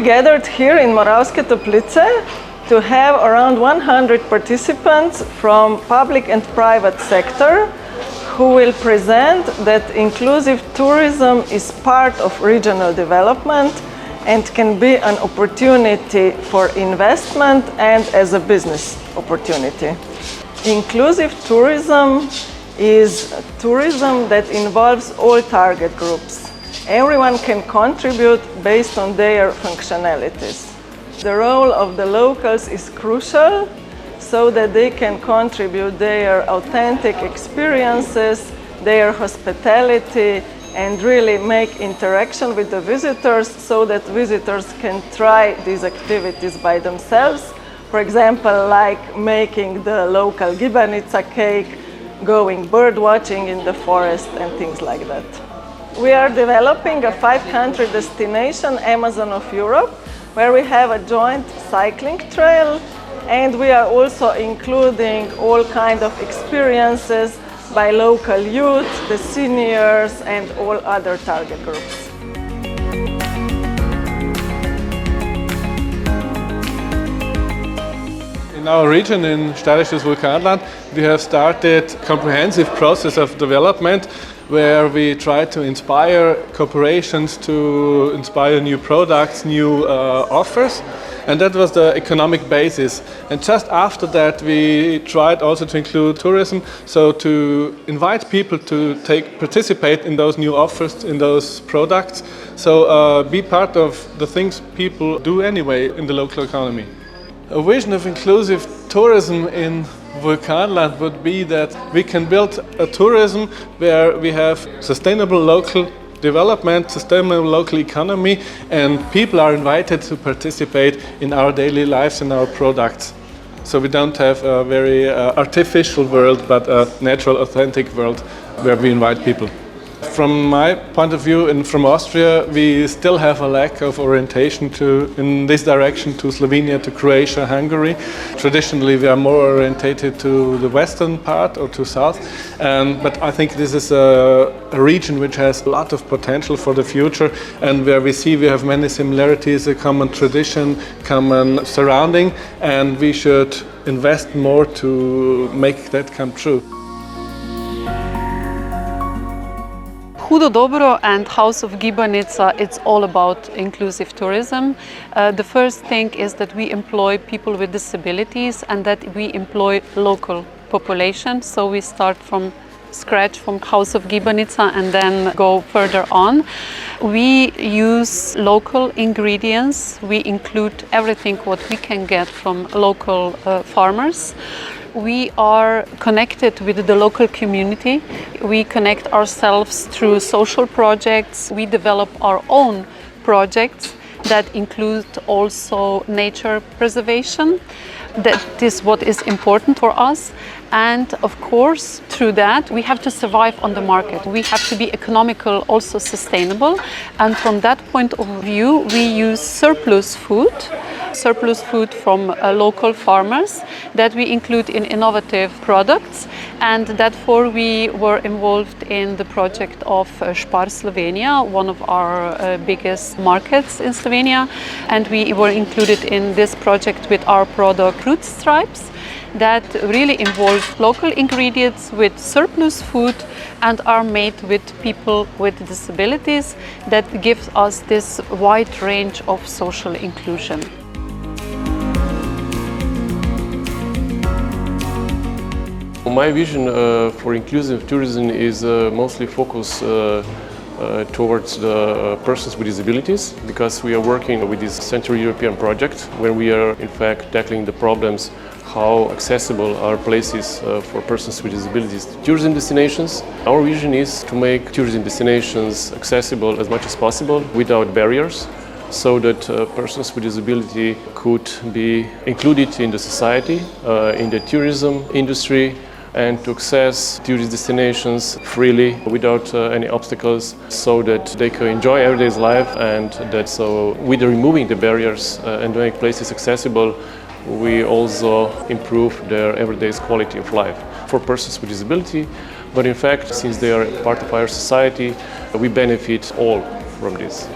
we gathered here in Moravske Toplice to have around 100 participants from public and private sector who will present that inclusive tourism is part of regional development and can be an opportunity for investment and as a business opportunity. Inclusive tourism is tourism that involves all target groups. Everyone can contribute based on their functionalities. The role of the locals is crucial so that they can contribute their authentic experiences, their hospitality, and really make interaction with the visitors so that visitors can try these activities by themselves. For example, like making the local gibanica cake, going bird watching in the forest and things like that. We are developing a 5-country destination, Amazon of Europe, where we have a joint cycling trail, and we are also including all kinds of experiences by local youth, the seniors, and all other target groups. In our region, in Steirisches Vulkanland, we have started a comprehensive process of development where we try to inspire corporations to inspire new products, new offers. And that was the economic basis. And just after that, we tried also to include tourism, so to invite people to participate in those new offers, in those products. So be part of the things people do anyway in the local economy. A vision of inclusive tourism in Vulkanland would be that we can build a tourism where we have sustainable local development, sustainable local economy, and people are invited to participate in our daily lives and our products. So we don't have a very artificial world, but a natural, authentic world where we invite people. From my point of view and from Austria, we still have a lack of orientation in this direction to Slovenia, to Croatia, Hungary. Traditionally, we are more orientated to the western part or to south, but I think this is a region which has a lot of potential for the future, and where we see we have many similarities, a common tradition, common surrounding, and we should invest more to make that come true. Hudo Dobro and House of Gibanica, it's all about inclusive tourism. The first thing is that we employ people with disabilities and that we employ local population. So we start from scratch from House of Gibanica and then go further on. We use local ingredients. We include everything what we can get from local farmers. We are connected with the local community. We connect ourselves through social projects. We develop our own projects that include also nature preservation. That is what is important for us. And of course, through that, we have to survive on the market. We have to be economical, also sustainable. And from that point of view, we use surplus food from local farmers that we include in innovative products. And therefore, we were involved in the project of Spar Slovenia, one of our biggest markets in Slovenia. And we were included in this project with our product Fruit Stripes, that really involve local ingredients with surplus food and are made with people with disabilities, that gives us this wide range of social inclusion. My vision for inclusive tourism is mostly focused towards the persons with disabilities, because we are working with this Central European project where we are in fact tackling the problems how accessible are places for persons with disabilities to tourism destinations. Our vision is to make tourism destinations accessible as much as possible without barriers, so that persons with disability could be included in the society, in the tourism industry, and to access tourist destinations freely without any obstacles, so that they can enjoy everyday life, and that so with removing the barriers and make places accessible, we also improve their everyday quality of life for persons with disability. But in fact, since they are part of our society, we benefit all from this.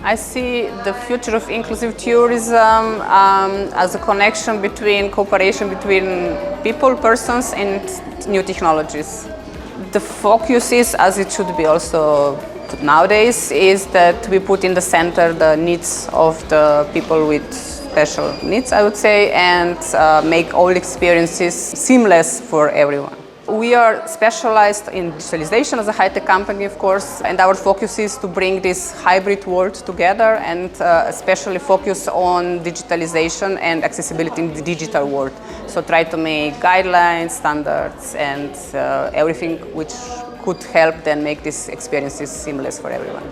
I see the future of inclusive tourism as a connection between cooperation between people, persons, and new technologies. The focus is, as it should be also nowadays, is that we put in the center the needs of the people with special needs, I would say, and make all experiences seamless for everyone. We are specialized in digitalization as a high-tech company, of course, and our focus is to bring this hybrid world together and especially focus on digitalization and accessibility in the digital world. So try to make guidelines, standards, and everything which could help then make these experiences seamless for everyone.